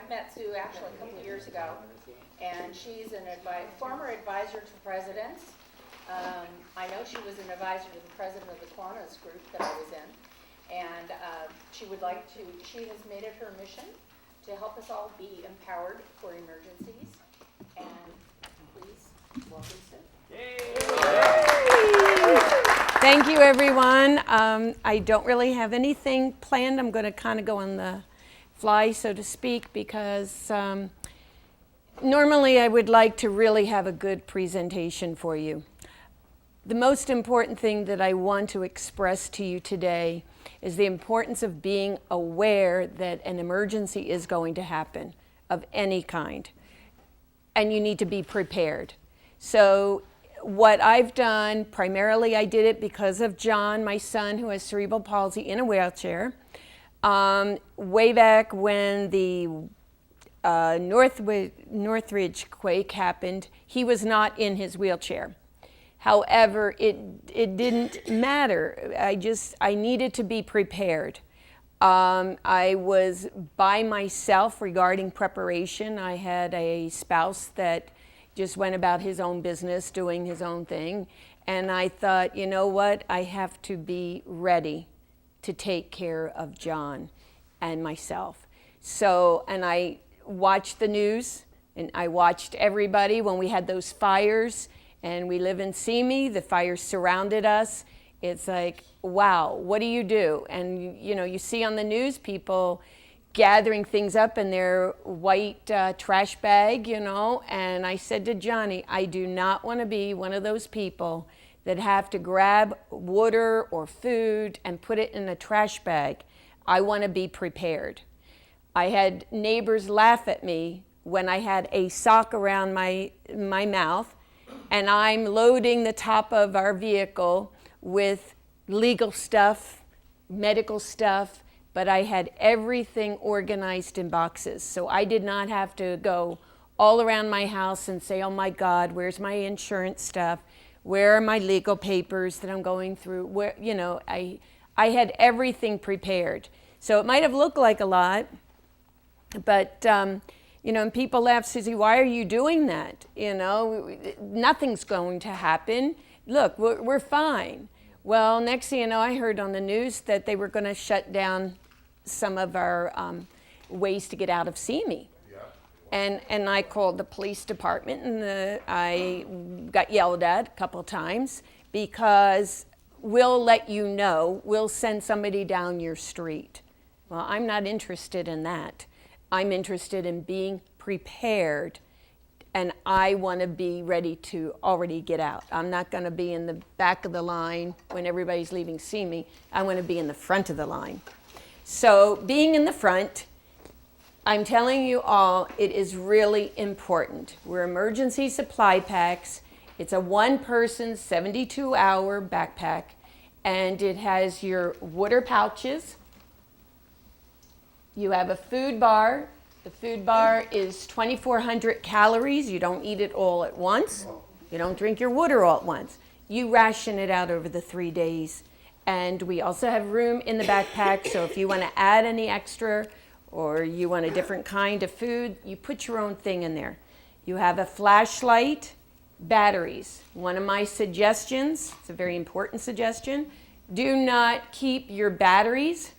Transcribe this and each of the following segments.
I've met Sue actually a couple of years ago, and she's an former advisor to presidents. I know she was an advisor to the president of the Kiwanis group that I was in, and she has made it her mission to help us all be empowered for emergencies. And please welcome Sue. Thank you, everyone. I don't really have anything planned. I'm going to kind of go on the fly, so to speak, because normally I would like to really have a good presentation for you. The most important thing that I want to express to you today is the importance of being aware that an emergency is going to happen of any kind, and you need to be prepared. So what I've done, primarily I did it because of John, my son, who has cerebral palsy in a wheelchair. Way back when the Northridge quake happened, he was not in his wheelchair. However, it didn't matter. I needed to be prepared. I was by myself regarding preparation. I had a spouse that just went about his own business, doing his own thing. And I thought, you know what? I have to be ready to take care of John and myself. So, and I watched the news, and I watched everybody when we had those fires. And we live in Simi, the fires surrounded us. It's like, wow, what do you do? And you see on the news people gathering things up in their white trash bag, and I said to Johnny, I do not want to be one of those people that have to grab water or food and put it in a trash bag. I want to be prepared. I had neighbors laugh at me when I had a sock around my mouth, and I'm loading the top of our vehicle with legal stuff, medical stuff, but I had everything organized in boxes. So I did not have to go all around my house and say, oh my God, where's my insurance stuff? Where are my legal papers that I'm going through? Where, I had everything prepared. So it might have looked like a lot, but and people laugh, Susie, why are you doing that? Nothing's going to happen. Look, we're fine. Well, next thing you know, I heard on the news that they were going to shut down some of our ways to get out of Simi. Yeah. And I called the police department, and I got yelled at a couple of times because we'll let you know, we'll send somebody down your street. Well, I'm not interested in that. I'm interested in being prepared, and I want to be ready to already get out. I'm not going to be in the back of the line when everybody's leaving Simi. I want to be in the front of the line. So being in the front, I'm telling you all, it is really important. We're emergency supply packs. It's a one-person 72-hour backpack, and it has your water pouches. You have a food bar. The food bar is 2,400 calories. You don't eat it all at once. You don't drink your water all at once. You ration it out over the 3 days. And we also have room in the backpack, so if you want to add any extra or you want a different kind of food, you put your own thing in there. You have a flashlight, batteries. One of my suggestions, it's a very important suggestion, do not keep your batteries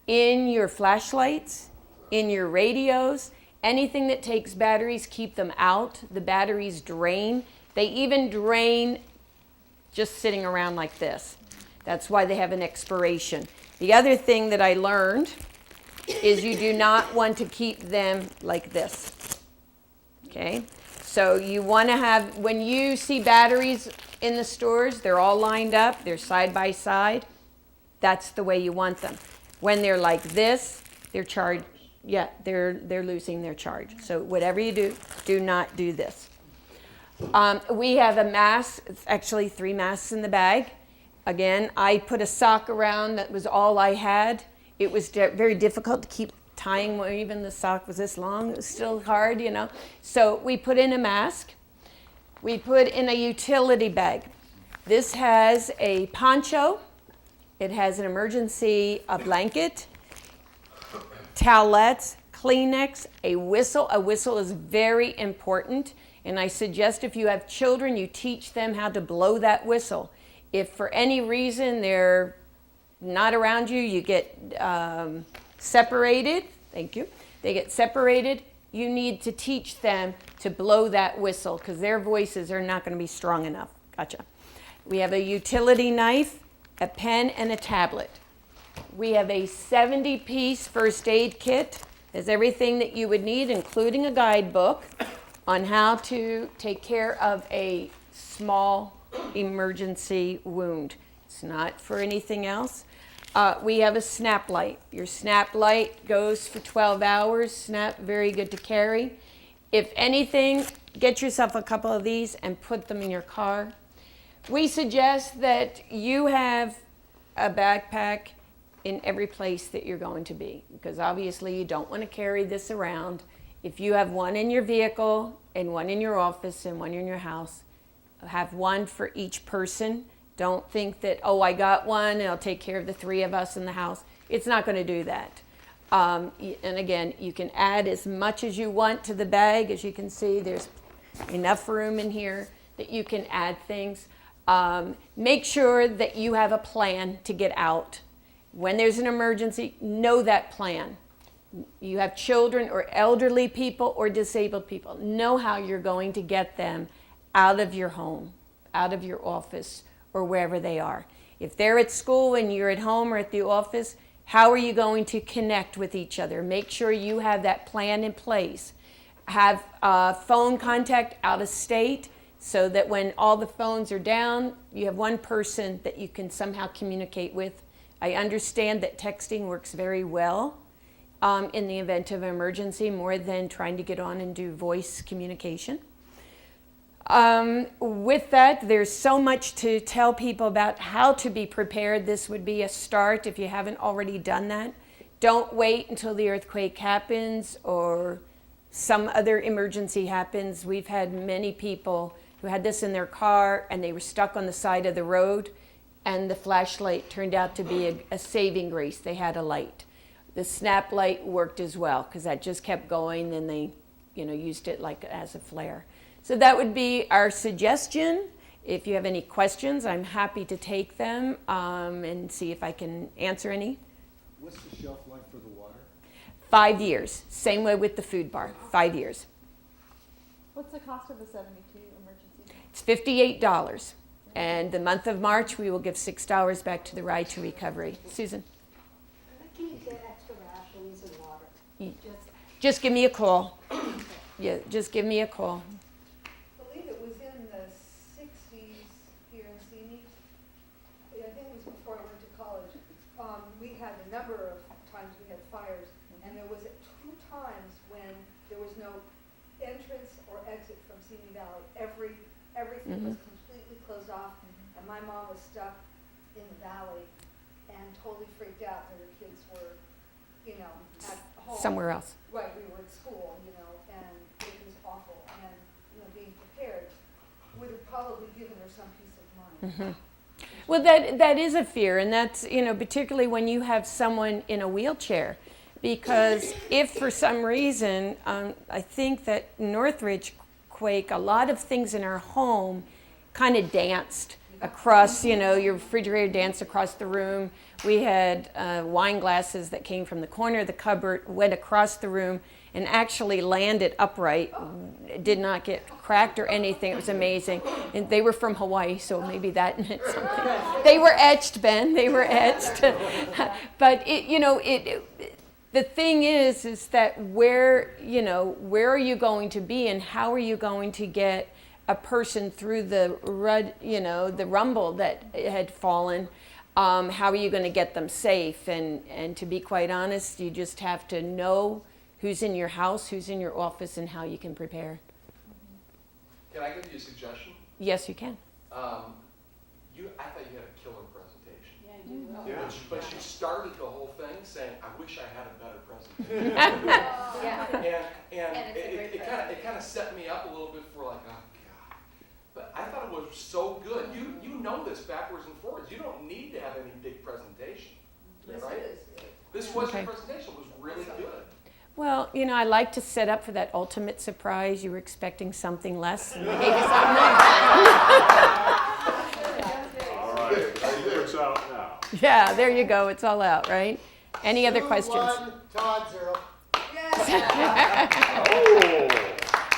in your flashlights, in your radios. Anything that takes batteries, keep them out. The batteries drain. They even drain just sitting around like this. That's why they have an expiration. The other thing that I learned is you do not want to keep them like this. Okay? So you want to have, when you see batteries in the stores, they're all lined up, they're side by side. That's the way you want them. When they're like this, they're charged. Yeah, they're losing their charge. So whatever you do, do not do this. We have a mask. It's actually 3 masks in the bag. Again, I put a sock around. That was all I had. It was very difficult to keep tying when even the sock was this long. It was still hard, So we put in a mask. We put in a utility bag. This has a poncho. It has an emergency blanket, towelettes, Kleenex, a whistle. A whistle is very important, and I suggest if you have children, you teach them how to blow that whistle. If for any reason they're not around you, you get separated, thank you, they get separated, you need to teach them to blow that whistle because their voices are not going to be strong enough. Gotcha. We have a utility knife, a pen, and a tablet. We have a 70-piece first aid kit. There's everything that you would need, including a guidebook on how to take care of a small emergency wound. It's not for anything else. We have a snap light. Your snap light goes for 12 hours. Snap, very good to carry. If anything, get yourself a couple of these and put them in your car. We suggest that you have a backpack in every place that you're going to be, because obviously you don't want to carry this around. If you have one in your vehicle and one in your office and one in your house, have one for each person. Don't think that, oh, I got one and I'll take care of the three of us in the house. It's not going to do that. And again, you can add as much as you want to the bag. As you can see, there's enough room in here that you can add things. Make sure that you have a plan to get out. When there's an emergency, know that plan. You have children or elderly people or disabled people. Know how you're going to get them out of your home, out of your office, or wherever they are. If they're at school and you're at home or at the office, how are you going to connect with each other? Make sure you have that plan in place. Have phone contact out of state so that when all the phones are down, you have one person that you can somehow communicate with. I understand that texting works very well in the event of an emergency, more than trying to get on and do voice communication. With that, there's so much to tell people about how to be prepared. This would be a start if you haven't already done that. Don't wait until the earthquake happens or some other emergency happens. We've had many people who had this in their car and they were stuck on the side of the road, and the flashlight turned out to be a saving grace. They had a light. The snap light worked as well because that just kept going, and they used it like as a flare. So that would be our suggestion. If you have any questions, I'm happy to take them and see if I can answer any. What's the shelf life for the water? 5 years. Same way with the food bar, 5 years. What's the cost of a 72 emergency? It's $58. And the month of March, we will give $6 back to the Ride to Recovery. Susan? Where can you get extra rations and water? Just give me a call. Yeah, just give me a call. I believe it was in the 60s here in Seymour. I think it was before I went to college. We had a number of times we had fires, and there was 2 times when there was no entrance or exit from Seymour Valley. Everything was completely closed off, and my mom was stuck in the valley and totally freaked out that her kids were, at home. Somewhere else. Right, we were at school, and it was awful. And, being prepared would have probably given her some peace of mind. Well, that is a fear, and that's, particularly when you have someone in a wheelchair. Because if for some reason, I think that Northridge quake, a lot of things in our home kind of danced across, your refrigerator danced across the room. We had wine glasses that came from the corner of the cupboard, went across the room, and actually landed upright. Did not get cracked or anything. It was amazing. And they were from Hawaii, so maybe that meant something. They were etched, Ben. They were etched. But the thing is that where are you going to be, and how are you going to get a person through the rumble that had fallen? How are you going to get them safe? And to be quite honest, you just have to know who's in your house, who's in your office, and how you can prepare. Can I give you a suggestion? Yes, you can. I thought you had a killer presentation. Yeah, you will. Yeah. But you started the whole thing saying, "I wish I had a better presentation." Yeah. and it's a great it kind of set me up a little bit for like, oh God. But I thought it was so good. You know this backwards and forwards. You don't need to have any big presentation, Yes, right? it is. This was Okay. your presentation was really good. Well, you know, I like to set up for that ultimate surprise. You were expecting something less, and I gave you something more. All right, the secret's out now. Yeah, there you go. It's all out, right? Any other Sue questions? 1, Todd 0. Oh,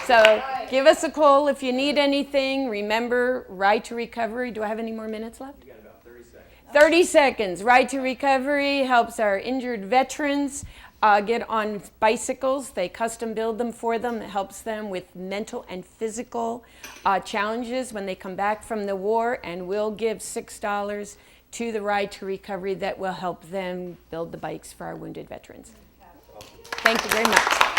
So give us a call if you need anything. Remember, Right to Recovery. Do I have any more minutes left? You got about 30 seconds. 30 seconds. Right to Recovery helps our injured veterans get on bicycles. They custom build them for them. It helps them with mental and physical challenges when they come back from the war, and we'll give $6 to the Right to Recovery that will help them build the bikes for our wounded veterans. Thank you very much.